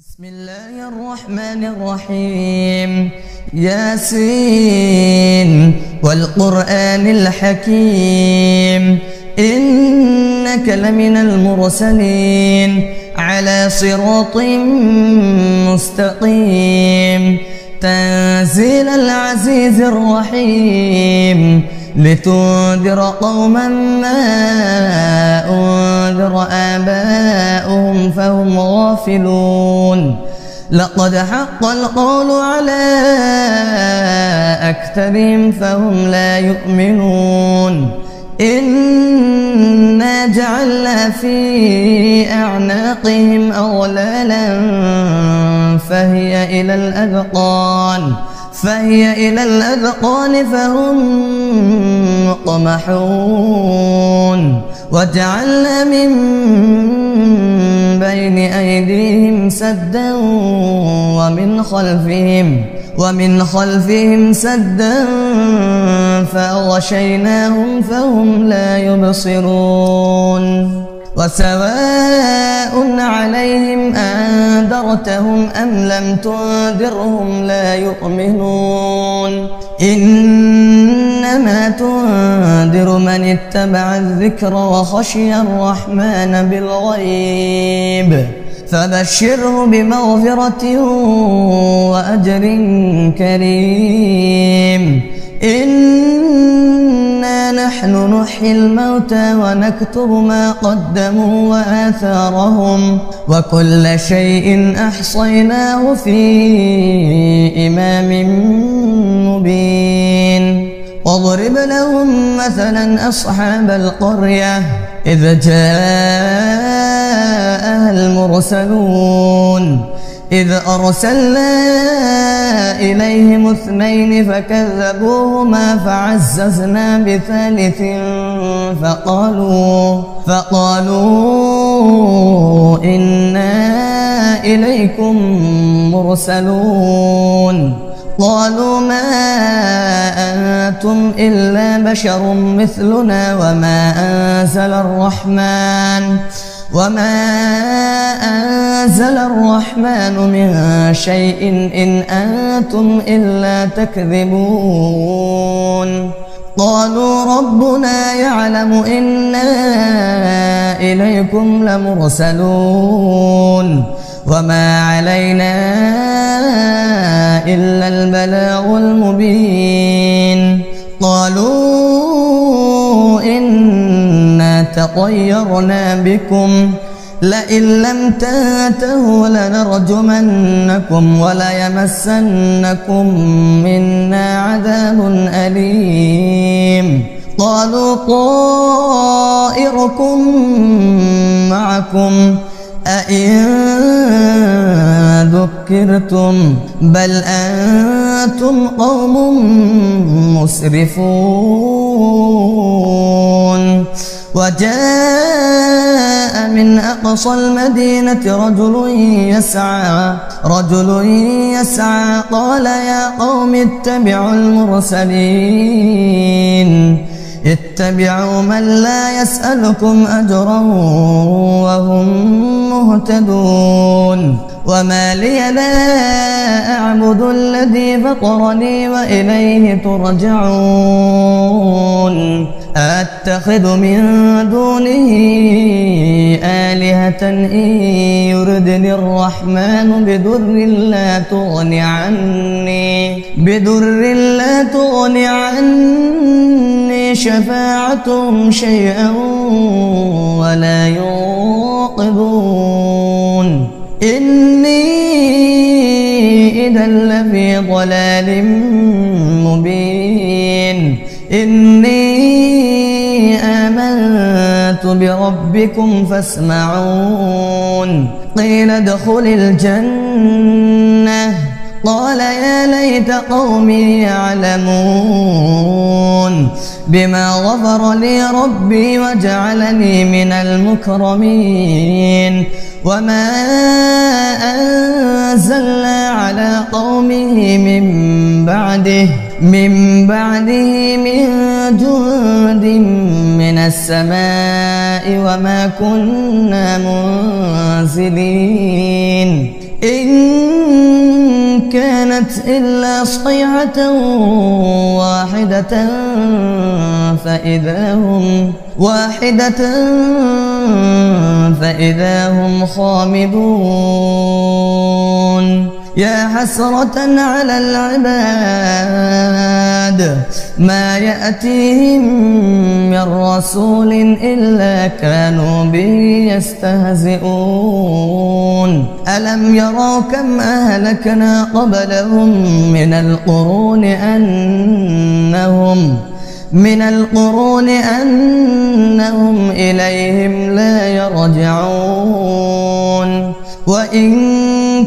بسم الله الرحمن الرحيم. ياسين والقرآن الحكيم إنك لمن المرسلين على صراط مستقيم تنزيل العزيز الرحيم لتنذر قوما ما أنذر آباؤهم فهم غافلون. لقد حق القول على أكثرهم فهم لا يؤمنون. إنا جعلنا في أعناقهم أغلالا فهي إلى الأذقان فهم مقمحون. وجعلنا من بين أيديهم سدا ومن خلفهم سدا فأغشيناهم فهم لا يبصرون. وسواء عليهم أنذرتهم أم لم تنذرهم لا يؤمنون. إنما تنذر من اتبع الذكر وخشي الرحمن بالغيب فبشره بمغفرة وأجر كريم. إنا نحن نحيي الموتى ونكتب ما قدموا وآثارهم وكل شيء أحصيناه في إمام مبين. واضرب لهم مثلا أصحاب القرية إذ جاءها المرسلون إذ أرسلنا إليهم 2 فكذبوهما فعززنا بثالث فقالوا إنا إليكم مرسلون. قالوا ما أنتم إلا بشر مثلنا وما أنزل الرحمن من شيء إن أنتم إلا تكذبون. قالوا ربنا يعلم إنا إليكم لمرسلون وما علينا إلا البلاغ المبين. قالوا إنا تطيرنا بكم لئن لم تنتهوا لنرجمنكم وليمسنكم منا عذاب أليم. قالوا طائركم معكم أئن ذكرتم بل أنتم قوم مسرفون. وجاء من أقصى المدينة رجل يسعى قال يا قوم اتبعوا المرسلين اتبعوا من لا يسألكم أجرا وهم مهتدون. وما لي لا أعبد الذي فطرني وإليه ترجعون. أتخذ من دونه آلهة إن يردني الرحمن بضر لا تغني عني شفاعتهم شيئا ولا ينقذون. إني إذا لفي ضلال مبين. إني آمنت بربكم فاسمعون. قيل ادخل الجنة قال يا ليت قومي يعلمون بما غفر لي ربي وجعلني من المكرمين. وما أنزلنا على قومه من بعده من جند من السماء وما كنا منزلين. إن كانت إلا صيحة واحدة فإذا هم خامدون يا حسرة على العباد ما يأتيهم من رسول إلا كانوا به يستهزئون ألم يروا كم أهلكنا قبلهم من القرون أنهم إليهم لا يرجعون وإن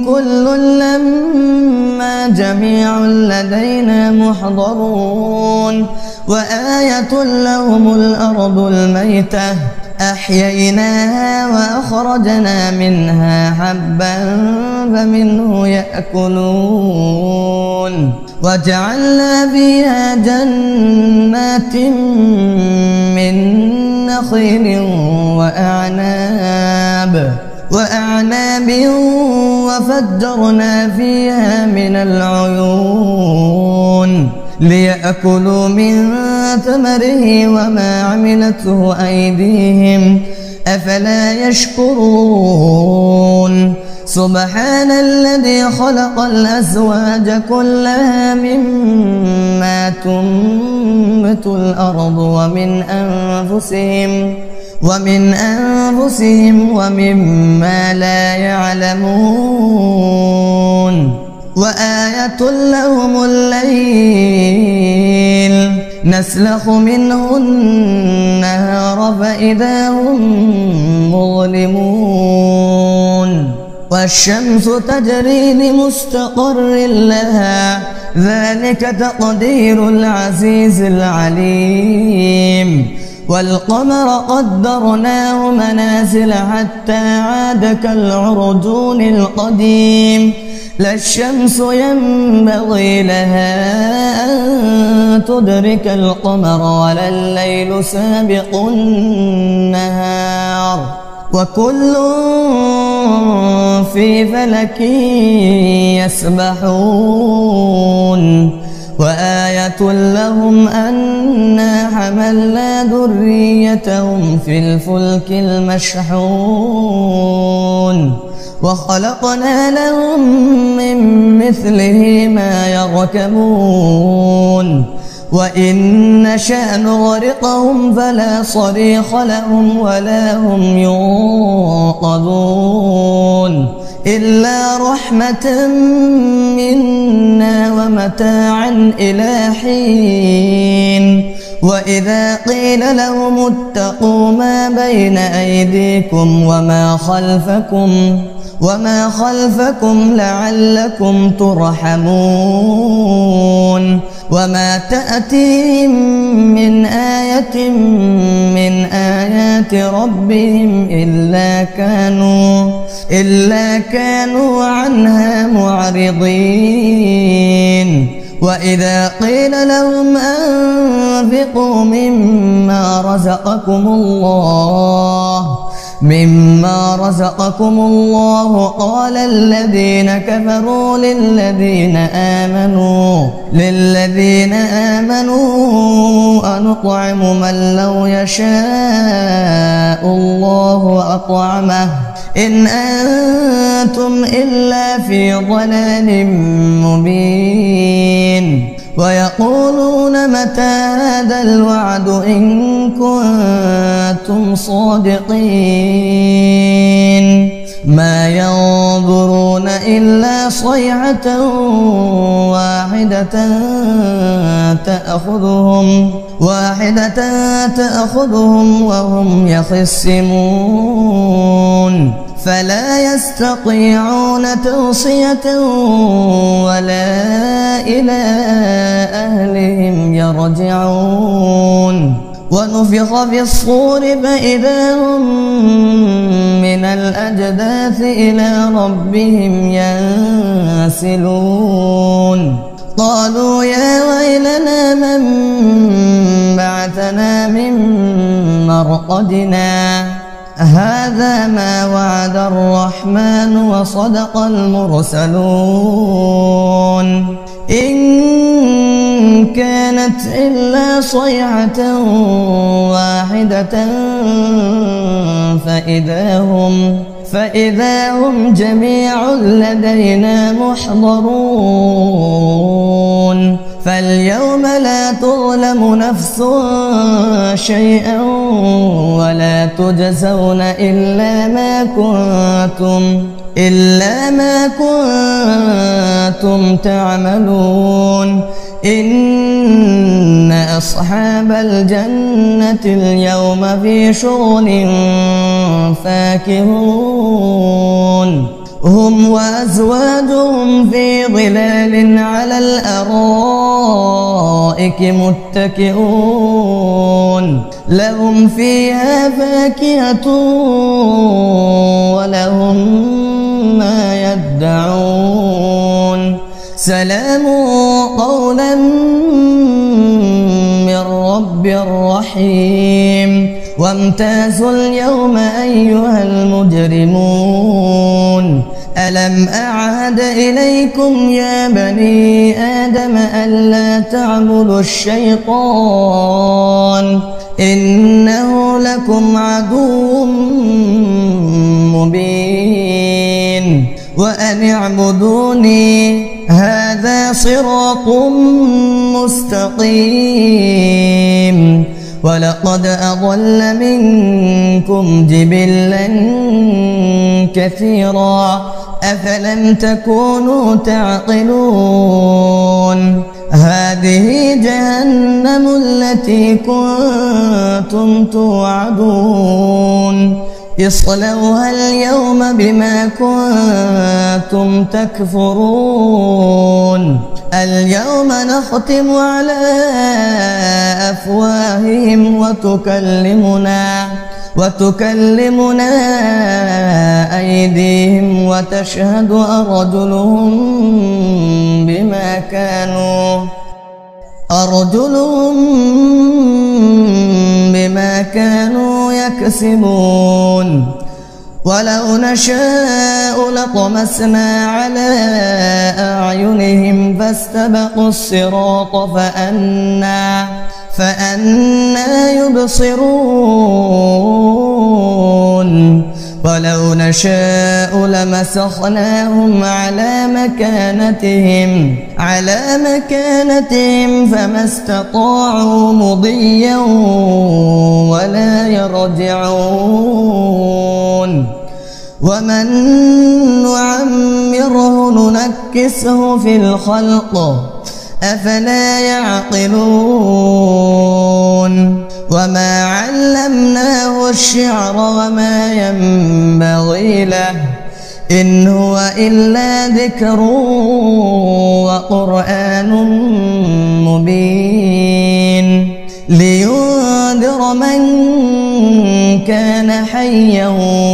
كل لما جميع لدينا محضرون وآية لهم الأرض الميتة أحييناها وأخرجنا منها حبا فمنه يأكلون وجعلنا فيها جنات من نخيل وأعناب وفجرنا فيها من العيون ليأكلوا من ثمره وما عملته أيديهم أفلا يشكرون سبحان الذي خلق الأزواج كلها مما تنبت الأرض ومن أنفسهم ومما لا يعلمون وآية لهم الليل نسلخ منه النهار فإذا هم مظلمون والشمس تجري لمستقر لها ذلك تقدير العزيز العليم والقمر قدرناه منازل حتى عاد كالعرجون القديم لا الشمس ينبغي لها أن تدرك القمر ولا الليل سابق النهار وكل في فلك يسبحون وآية لهم أنا حملنا ذريتهم في الفلك المشحون وخلقنا لهم من مثله ما يركبون وإن نشأ نغرقهم فلا صريخ لهم ولا هم ينقذون إلا رحمة منا ومتاعا إلى حين وإذا قيل لهم اتقوا ما بين أيديكم وما خلفكم لعلكم ترحمون وما تأتيهم من آية من آيات ربهم إلا كانوا عنها معرضين وإذا قيل لهم أنفقوا مما رزقكم الله قال الذين كفروا للذين آمنوا أنطعم من لو يشاء الله أطعمه إن أنتم إلا في ضلال مبين ويقولون متى هذا الوعد إن كنتم صادقين ما ينظرون إلا صيحة واحدة تأخذهم وهم يخصمون فلا يستطيعون توصية ولا إلى أهلهم يرجعون ونفخ في الصور فإذا هم من الأجداث إلى ربهم ينسلون قالوا يا ويلنا من بعثنا من مرقدنا هذا ما وعد الرحمن وصدق المرسلون إن كانت إلا صيحة واحدة فإذا هم جميع لدينا محضرون فاليوم لا تظلم نفس شيئا ولا تجزون إلا ما كنتم تعملون إن أصحاب الجنة اليوم في شغل فاكهون هم وأزواجهم في ظلال على الأرائك متكئون لهم فيها فاكهة ولهم ما يدعون سلام قولا من رب رحيم وامتازوا اليوم أيها المجرمون ألم أعهد إليكم يا بني آدم ألا تعبدوا الشيطان إنه لكم عدو مبين وأن اعبدوني هذا صراط مستقيم ولقد أضل منكم جبلا كثيرا أفلم تكونوا تعقلون هذه جهنم التي كنتم توعدون اصلوها اليوم بما كنتم تكفرون اليوم نختم على أفواههم وتكلمنا أيديهم وتشهد أرجلهم بما كانوا يكسبون ولو نشاء لطمسنا على أعينهم فاستبقوا الصراط فأنى يبصرون ولو نشاء لمسخناهم على مكانتهم فما استطاعوا مضيا ولا يرجعون ومن نعمره ننكسه في الخلق أفلا يعقلون وما علمناه الشعر وما ينبغي له إن هو إلا ذكر وقرآن مبين لينذر من كان حيا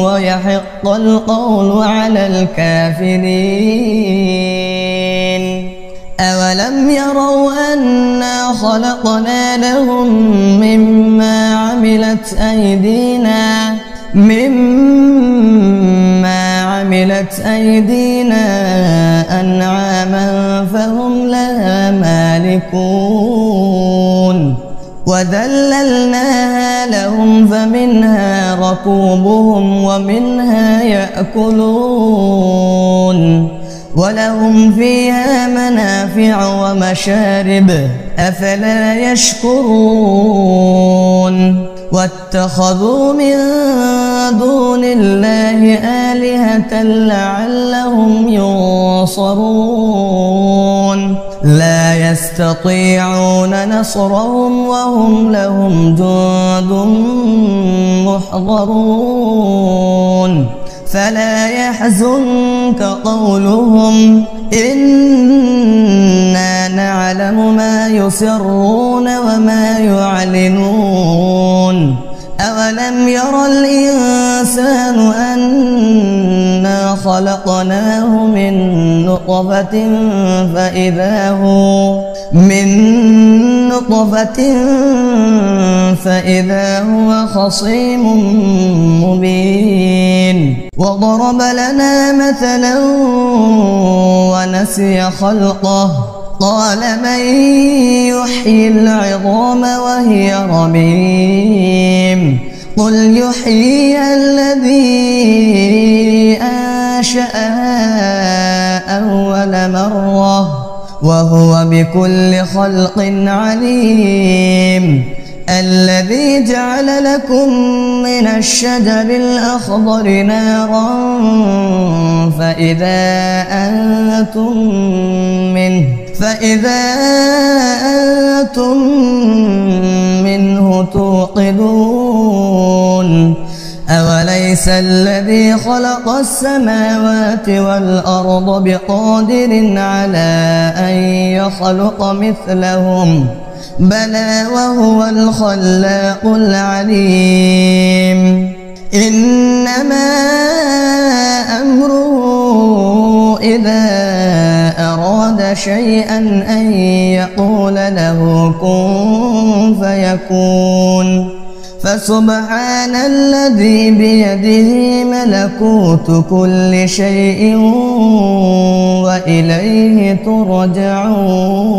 ويحق القول على الكافرين أولم يروا أنا خلقنا لهم مما عملت أيدينا أنعاما فهم لها مالكون وذللناها لهم فمنها ركوبهم ومنها يأكلون ولهم فيها منافع ومشارب أفلا يشكرون واتخذوا من دون الله آلهة لعلهم ينصرون لا يستطيعون نصرهم وهم لهم جند محضرون فلا يحزنك قولهم إنا نعلم ما يسرون وما يعلنون أولم ير الإنسان أنا خلقناه من نطفة نطفة فإذا هو خصيم مبين وضرب لنا مثلا ونسي خلقه قال من يحيي العظام وهي رميم قل يحييها الذي أنشأها أول مرة وهو بكل خلق عليم الذي جعل لكم من الشجر الأخضر نارا فإذا أنتم منه توقدون أوليس الذي خلق السماوات والأرض بقادر على أن يخلق مثلهم بلى وهو الخلاق العليم إنما أمره إذا أراد شيئا أن يقول له كن فيكون فسبحان الذي بيده ملكوت كل شيء وإليه ترجعون.